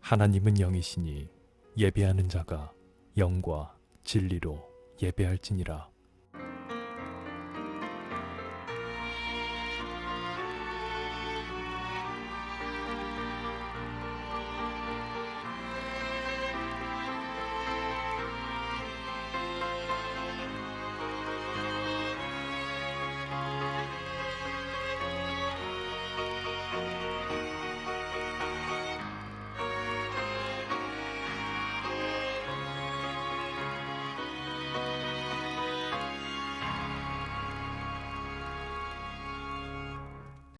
하나님은 영이시니 예배하는 자가 영과 진리로 예배할지니라.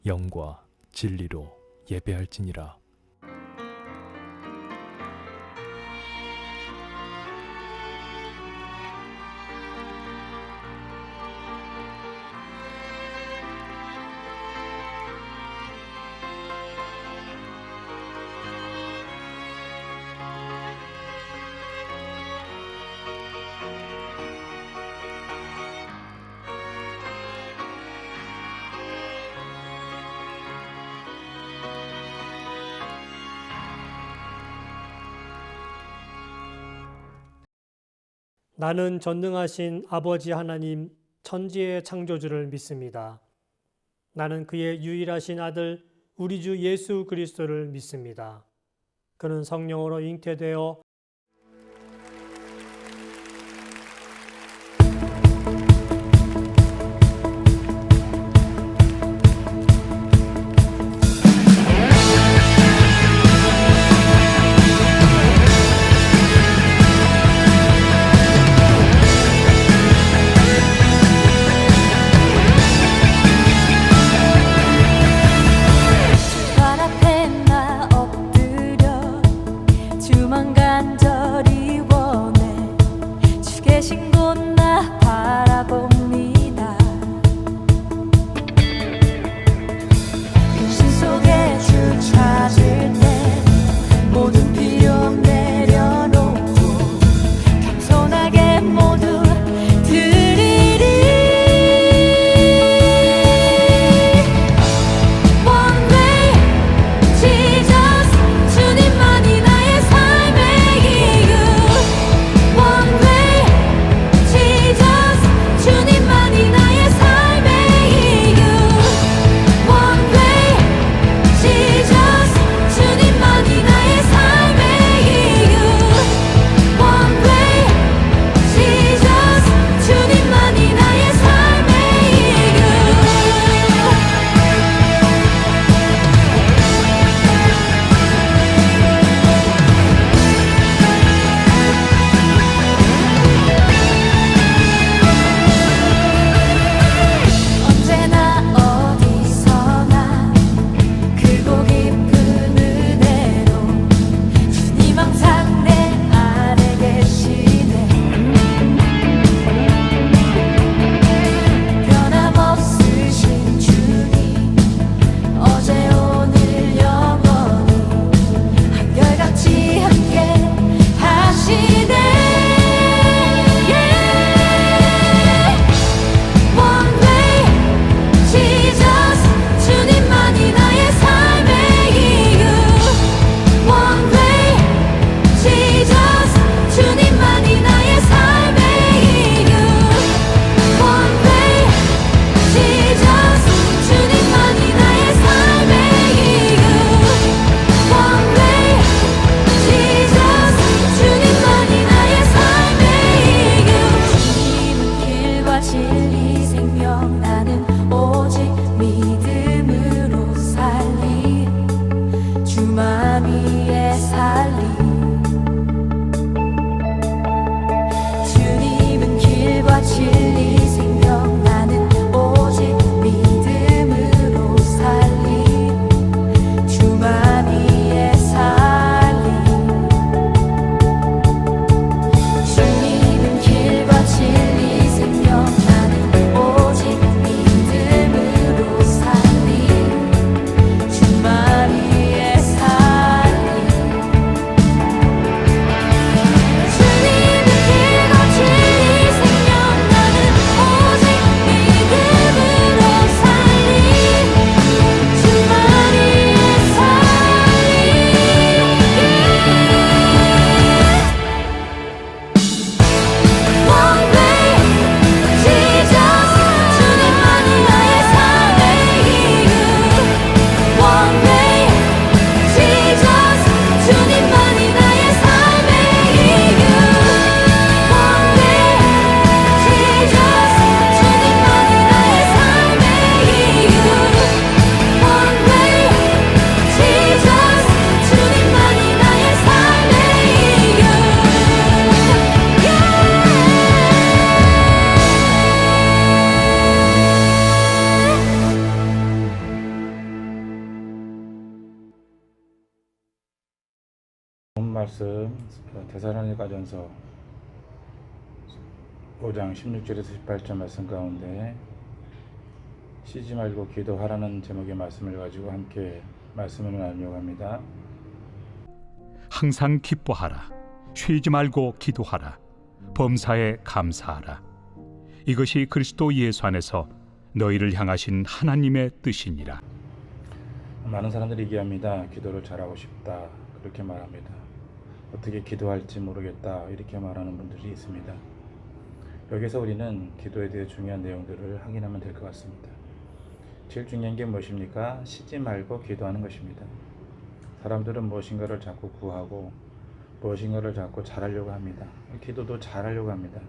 영과 진리로 예배할지니라. 나는 전능하신 아버지 하나님 천지의 창조주를 믿습니다. 나는 그의 유일하신 아들 우리 주 예수 그리스도를 믿습니다. 그는 성령으로 잉태되어 발 앞에 나 엎드려 주만 간 본 말씀 데살로니가전서 5장 16절에서 18절 말씀 가운데 쉬지 말고 기도하라는 제목의 말씀을 가지고 함께 말씀을 나누려고 합니다. 항상 기뻐하라. 쉬지 말고 기도하라. 범사에 감사하라. 이것이 그리스도 예수 안에서 너희를 향하신 하나님의 뜻이니라. 많은 사람들이 얘기합니다. 기도를 잘하고 싶다. 그렇게 말합니다. 어떻게 기도할지 모르겠다. 이렇게 말하는 분들이 있습니다. 여기서 우리는 기도에 대해 중요한 내용들을 확인하면 될 것 같습니다. 제일 중요한 게 무엇입니까? 쉬지 말고 기도하는 것입니다. 사람들은 무엇인가를 자꾸 구하고 무엇인가를 자꾸 잘하려고 합니다. 기도도 잘하려고 합니다.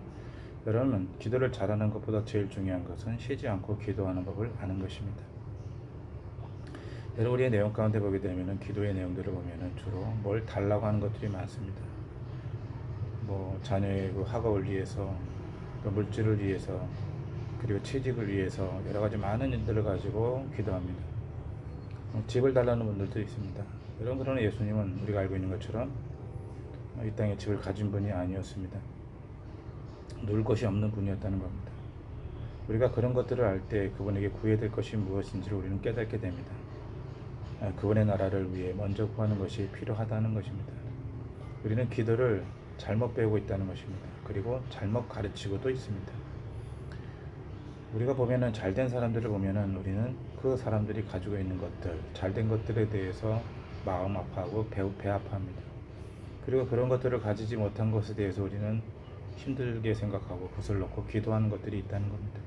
여러분, 기도를 잘하는 것보다 제일 중요한 것은 쉬지 않고 기도하는 법을 아는 것입니다. 여러분, 우리의 내용 가운데 보게 되면 기도의 내용들을 보면 주로 뭘 달라고 하는 것들이 많습니다. 자녀의 그 학업을 위해서, 또 물질을 위해서, 그리고 취직을 위해서 여러 가지 많은 일들을 가지고 기도합니다. 집을 달라는 분들도 있습니다. 여러분, 그러나 예수님은 우리가 알고 있는 것처럼 이 땅에 집을 가진 분이 아니었습니다. 누울 곳이 없는 분이었다는 겁니다. 우리가 그런 것들을 알 때 그분에게 구해야 될 것이 무엇인지를 우리는 깨닫게 됩니다. 그분의 나라를 위해 먼저 구하는 것이 필요하다는 것입니다. 우리는 기도를 잘못 배우고 있다는 것입니다. 그리고 잘못 가르치고도 있습니다. 우리가 보면은 잘된 사람들을 보면은 우리는 그 사람들이 가지고 있는 것들, 잘된 것들에 대해서 마음 아파하고 배 아파합니다. 그리고 그런 것들을 가지지 못한 것에 대해서 우리는 힘들게 생각하고 그것을 놓고 기도하는 것들이 있다는 겁니다.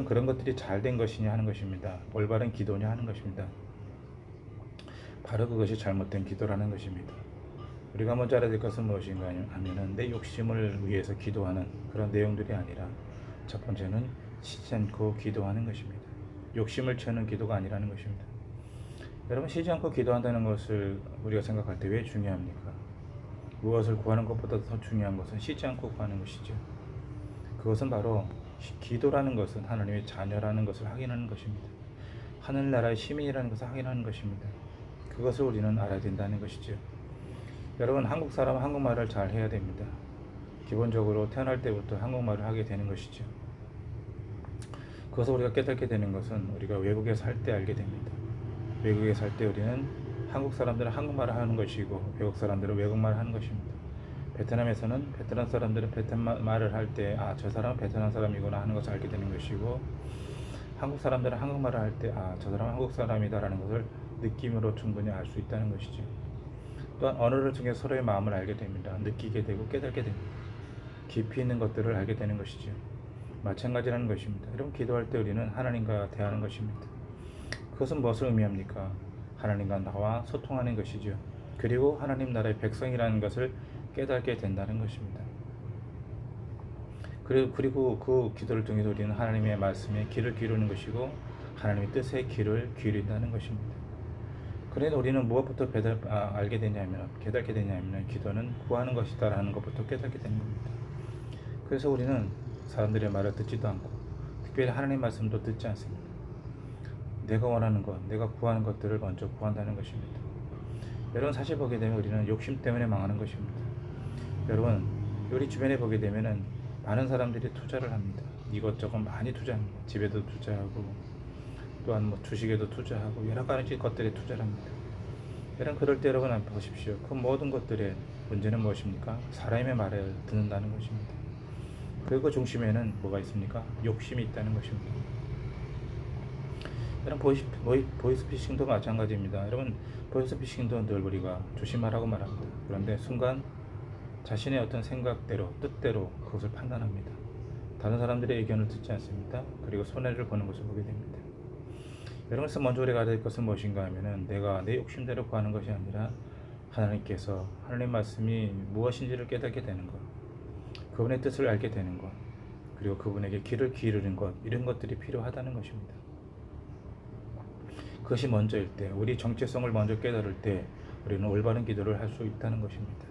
그런 것들이 잘된 것이냐 하는 것입니다. 올바른 기도냐 하는 것입니다. 바로 그것이 잘못된 기도라는 것입니다. 우리가 먼저 알아야 될 것은 무엇인가 하면은 내 욕심을 위해서 기도하는 그런 내용들이 아니라 첫 번째는 쉬지 않고 기도하는 것입니다. 욕심을 채우는 기도가 아니라는 것입니다. 여러분, 쉬지 않고 기도한다는 것을 우리가 생각할 때 왜 중요합니까? 무엇을 구하는 것보다 더 중요한 것은 쉬지 않고 구하는 것이죠. 그것은 바로 기도라는 것은 하나님의 자녀라는 것을 확인하는 것입니다. 하늘나라의 시민이라는 것을 확인하는 것입니다. 그것을 우리는 알아야 된다는 것이죠. 여러분, 한국 사람은 한국말을 잘 해야 됩니다. 기본적으로 태어날 때부터 한국말을 하게 되는 것이죠. 그것을 우리가 깨닫게 되는 것은 우리가 외국에 살 때 알게 됩니다. 외국에 살 때 우리는 한국 사람들은 한국말을 하는 것이고 외국 사람들은 외국말을 하는 것입니다. 베트남에서는 베트남 사람들은 베트남말을 할 때 저 사람은 베트남 사람이구나 하는 것을 알게 되는 것이고, 한국 사람들은 한국말을 할 때 저 사람은 한국 사람이다라는 것을 느낌으로 충분히 알 수 있다는 것이죠. 또한 언어를 통해 서로의 마음을 알게 됩니다. 느끼게 되고 깨닫게 됩니다. 깊이 있는 것들을 알게 되는 것이죠. 마찬가지라는 것입니다. 여러분, 기도할 때 우리는 하나님과 대하는 것입니다. 그것은 무엇을 의미합니까? 하나님과 나와 소통하는 것이죠. 그리고 하나님 나라의 백성이라는 것을 깨닫게 된다는 것입니다. 그리고 그 기도를 통해서 우리는 하나님의 말씀에 귀를 기울이는 것이고 하나님의 뜻에 귀를 기울인다는 것입니다. 그래서 우리는 무엇부터 깨닫게 되냐면 기도는 구하는 것이다라는 것부터 깨닫게 되는 겁니다. 그래서 우리는 사람들의 말을 듣지도 않고 특별히 하나님의 말씀도 듣지 않습니다. 내가 원하는 것, 내가 구하는 것들을 먼저 구한다는 것입니다. 여러분, 사실 보게 되면 우리는 욕심 때문에 망하는 것입니다. 여러분, 우리 주변에 보게 되면은 많은 사람들이 투자를 합니다. 이것저것 많이 투자합니다. 집에도 투자하고 또한 주식에도 투자하고 여러 가지 것들에 투자를 합니다. 여러분, 그럴 때 여러분 한번 보십시오. 그 모든 것들의 문제는 무엇입니까? 사람의 말을 듣는다는 것입니다. 그리고 중심에는 뭐가 있습니까? 욕심이 있다는 것입니다. 여러분, 보이스피싱도 마찬가지입니다. 여러분, 보이스피싱도 늘 우리가 조심하라고 말합니다. 그런데 순간 자신의 어떤 생각대로 뜻대로 그것을 판단합니다. 다른 사람들의 의견을 듣지 않습니다. 그리고 손해를 보는 것을 보게 됩니다. 여러분께서 먼저 우리가 알아야 될 것은 무엇인가 하면은 내가 내 욕심대로 구하는 것이 아니라 하나님께서 하나님 말씀이 무엇인지를 깨닫게 되는 것, 그분의 뜻을 알게 되는 것, 그리고 그분에게 귀를 기울이는 것, 이런 것들이 필요하다는 것입니다. 그것이 먼저일 때, 우리 정체성을 먼저 깨달을 때 우리는 올바른 기도를 할 수 있다는 것입니다.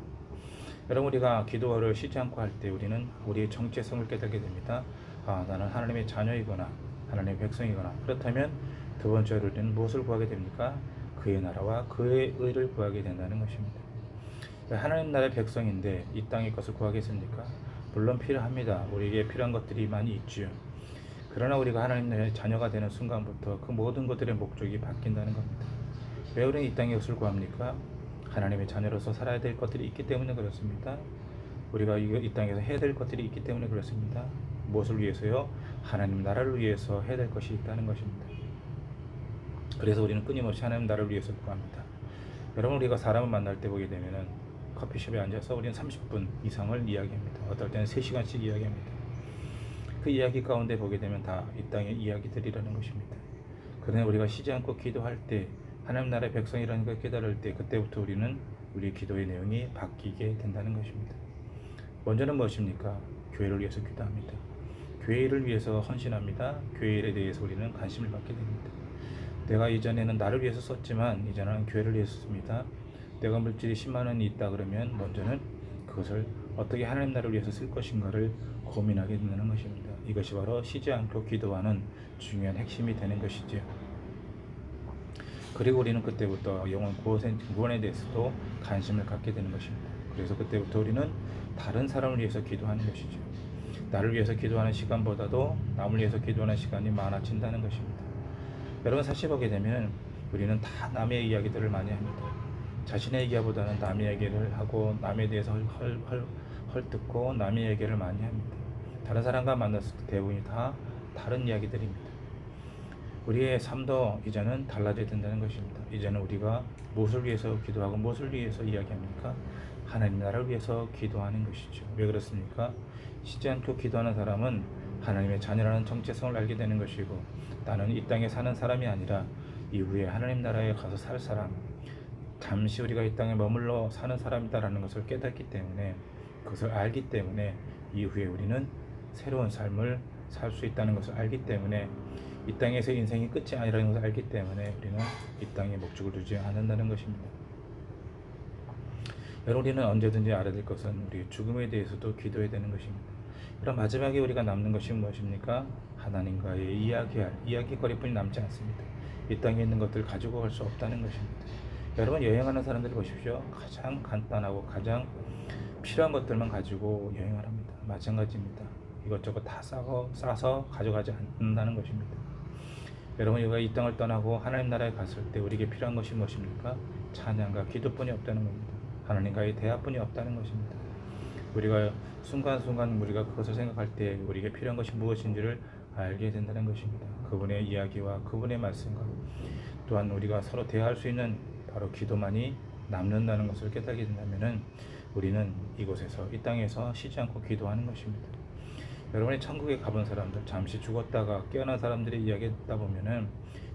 여러분, 우리가 기도를 쉬지 않고 할 때 우리는 우리의 정체성을 깨닫게 됩니다. 나는 하나님의 자녀이구나, 하나님의 백성이구나. 그렇다면 두 번째로 우리는 무엇을 구하게 됩니까? 그의 나라와 그의 의를 구하게 된다는 것입니다. 하나님 나라의 백성인데 이 땅의 것을 구하겠습니까? 물론 필요합니다. 우리에게 필요한 것들이 많이 있지요. 그러나 우리가 하나님 나라의 자녀가 되는 순간부터 그 모든 것들의 목적이 바뀐다는 겁니다. 왜 우리는 이 땅의 것을 구합니까? 하나님의 자녀로서 살아야 될 것들이 있기 때문에 그렇습니다. 우리가 이 땅에서 해야 될 것들이 있기 때문에 그렇습니다. 무엇을 위해서요? 하나님 나라를 위해서 해야 될 것이 있다는 것입니다. 그래서 우리는 끊임없이 하나님 나라를 위해서 구합니다. 여러분, 우리가 사람을 만날 때 보게 되면은 커피숍에 앉아서 우리는 30분 이상을 이야기합니다. 어떨 때는 3시간씩 이야기합니다. 그 이야기 가운데 보게 되면 다 이 땅의 이야기들이라는 것입니다. 그러나 우리가 쉬지 않고 기도할 때, 하나님 나라의 백성이라는 걸 깨달을 때, 그때부터 우리는 우리 기도의 내용이 바뀌게 된다는 것입니다. 먼저는 무엇입니까? 교회를 위해서 기도합니다. 교회를 위해서 헌신합니다. 교회에 대해서 우리는 관심을 갖게 됩니다. 내가 이전에는 나를 위해서 썼지만 이제는 교회를 위해서 씁니다. 내가 물질이 10만 원이 있다 그러면 먼저는 그것을 어떻게 하나님 나라를 위해서 쓸 것인가를 고민하게 된다는 것입니다. 이것이 바로 쉬지 않고 기도하는 중요한 핵심이 되는 것이지요. 그리고 우리는 그때부터 영혼 구원에 대해서도 관심을 갖게 되는 것입니다. 그래서 그때부터 우리는 다른 사람을 위해서 기도하는 것이죠. 나를 위해서 기도하는 시간보다도 남을 위해서 기도하는 시간이 많아진다는 것입니다. 여러분, 사실 보게 되면 우리는 다 남의 이야기들을 많이 합니다. 자신의 얘기보다는 남의 얘기를 하고 남에 대해서 헐뜯고 남의 얘기를 많이 합니다. 다른 사람과 만났을 때 대부분이 다 다른 이야기들입니다. 우리의 삶도 이제는 달라져야 된다는 것입니다. 이제는 우리가 무엇을 위해서 기도하고 무엇을 위해서 이야기합니까? 하나님 나라를 위해서 기도하는 것이죠. 왜 그렇습니까? 쉬지 않고 기도하는 사람은 하나님의 자녀라는 정체성을 알게 되는 것이고, 나는 이 땅에 사는 사람이 아니라 이후에 하나님 나라에 가서 살 사람, 잠시 우리가 이 땅에 머물러 사는 사람이다라는 것을 깨닫기 때문에, 그것을 알기 때문에 이후에 우리는 새로운 삶을 살 수 있다는 것을 알기 때문에, 이 땅에서 인생이 끝이 아니라는 것을 알기 때문에 우리는 이 땅에 목적을 두지 않는다는 것입니다. 여러분, 우리는 언제든지 알아야 될 것은 우리의 죽음에 대해서도 기도해야 되는 것입니다. 그럼 마지막에 우리가 남는 것이 무엇입니까? 하나님과의 이야기거리뿐이 남지 않습니다. 이 땅에 있는 것들을 가지고 갈 수 없다는 것입니다. 여러분, 여행하는 사람들 보십시오. 가장 간단하고 가장 필요한 것들만 가지고 여행을 합니다. 마찬가지입니다. 이것저것 다 싸서 가져가지 않는다는 것입니다. 여러분, 우리가 이 땅을 떠나고 하나님 나라에 갔을 때 우리에게 필요한 것이 무엇입니까? 찬양과 기도뿐이 없다는 겁니다. 하나님과의 대화뿐이 없다는 것입니다. 우리가 순간순간 우리가 그것을 생각할 때 우리에게 필요한 것이 무엇인지를 알게 된다는 것입니다. 그분의 이야기와 그분의 말씀과 또한 우리가 서로 대화할 수 있는 바로 기도만이 남는다는 것을 깨닫게 된다면 우리는 이곳에서, 이 땅에서 쉬지 않고 기도하는 것입니다. 여러분이 천국에 가본 사람들, 잠시 죽었다가 깨어난 사람들의 이야기 듣다 보면은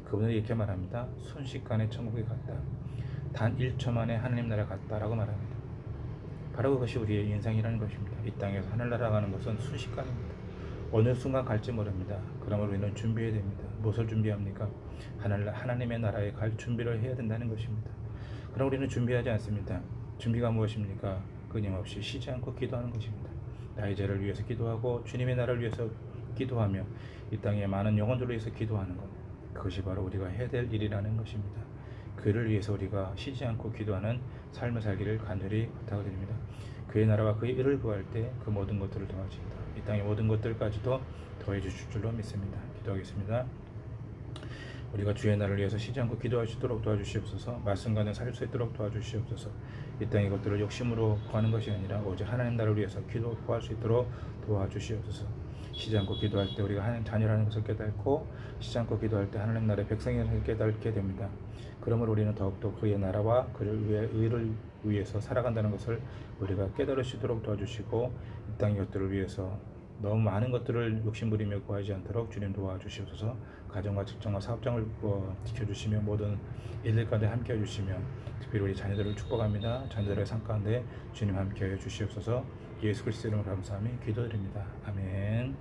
그분들이 이렇게 말합니다. 순식간에 천국에 갔다. 단 1초 만에 하나님 나라에 갔다라고 말합니다. 바로 그것이 우리의 인생이라는 것입니다. 이 땅에서 하늘나라 가는 것은 순식간입니다. 어느 순간 갈지 모릅니다. 그러므로 우리는 준비해야 됩니다. 무엇을 준비합니까? 하나님의 나라에 갈 준비를 해야 된다는 것입니다. 그럼 우리는 준비하지 않습니다. 준비가 무엇입니까? 끊임없이 쉬지 않고 기도하는 것입니다. 나의 죄를 위해서 기도하고 주님의 나라를 위해서 기도하며 이 땅에 많은 영혼들을 위해서 기도하는 것, 그것이 바로 우리가 해야 될 일이라는 것입니다. 그를 위해서 우리가 쉬지 않고 기도하는 삶을 살기를 간절히 부탁을 드립니다. 그의 나라와 그의 일을 구할 때 그 모든 것들을 더하시다. 이 땅의 모든 것들까지도 더해 주실 줄로 믿습니다. 기도하겠습니다. 우리가 주의 날을 위해서 쉬지 않고 기도할 수 있도록 도와주시옵소서. 말씀과는 살 수 있도록 도와주시옵소서. 이 땅의 것들을 욕심으로 구하는 것이 아니라 오직 하나님 나라를 위해서 구할 수 있도록 도와주시옵소서. 쉬지 않고 기도할 때 우리가 하나님 자녀라는 것을 깨닫고, 쉬지 않고 기도할 때 하나님 나라의 백성이라는 것을 깨닫게 됩니다. 그러므로 우리는 더욱더 그의 나라와 그를 위해 의를 위해서 살아간다는 것을 우리가 깨달을 수 있도록 도와주시고, 이 땅의 것들을 위해서 너무 많은 것들을 욕심부리며 구하지 않도록 주님 도와주시옵소서. 가정과 직장과 사업장을 지켜주시며 모든 일들 가운데 함께해 주시며, 특별히 우리 자녀들을 축복합니다. 자녀들의 삶 가운데 주님 함께해 주시옵소서. 예수 그리스도 이름으로 감사하며 기도드립니다. 아멘.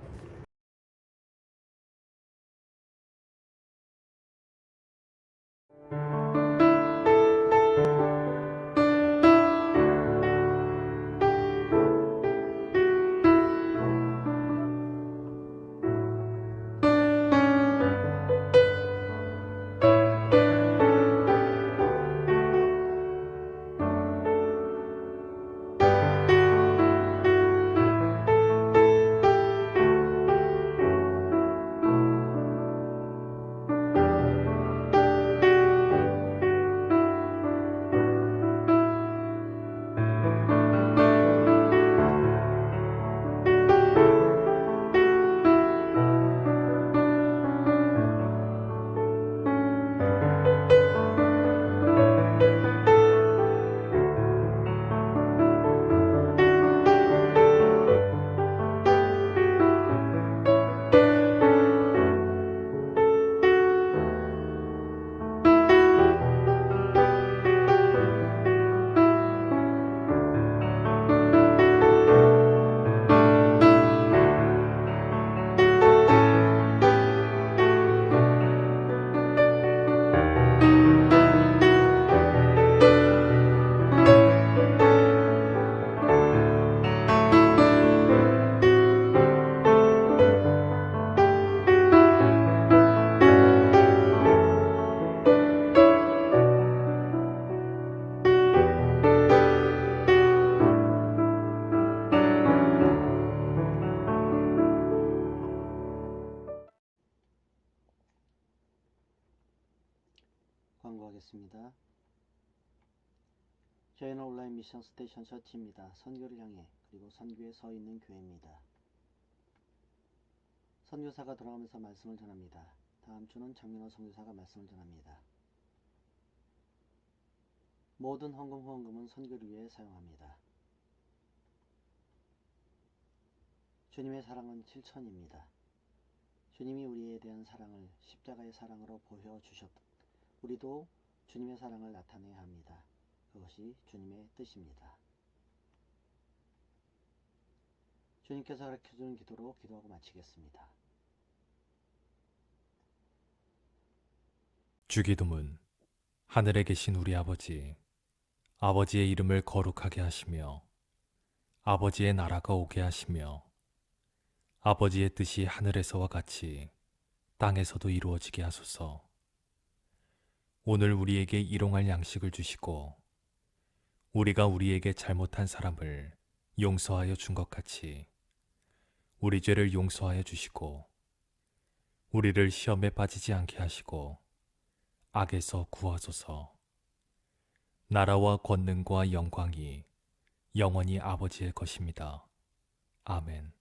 기도하겠습니다. 저희는 온라인 미션 스테이션 처치입니다. 선교를 향해 그리고 선교에 서 있는 교회입니다. 선교사가 돌아오면서 말씀을 전합니다. 다음 주는 장민호 선교사가 말씀을 전합니다. 모든 헌금 후원금은 선교를 위해 사용합니다. 주님의 사랑은 실천입니다. 주님이 우리에 대한 사랑을 십자가의 사랑으로 보여주셨다. 우리도 주님의 사랑을 나타내야 합니다. 그것이 주님의 뜻입니다. 주님께서 가르쳐주는 기도로 기도하고 마치겠습니다. 주기도문. 하늘에 계신 우리 아버지, 아버지의 이름을 거룩하게 하시며 아버지의 나라가 오게 하시며 아버지의 뜻이 하늘에서와 같이 땅에서도 이루어지게 하소서. 오늘 우리에게 일용할 양식을 주시고 우리가 우리에게 잘못한 사람을 용서하여 준 것 같이 우리 죄를 용서하여 주시고 우리를 시험에 빠지지 않게 하시고 악에서 구하소서. 나라와 권능과 영광이 영원히 아버지의 것입니다. 아멘.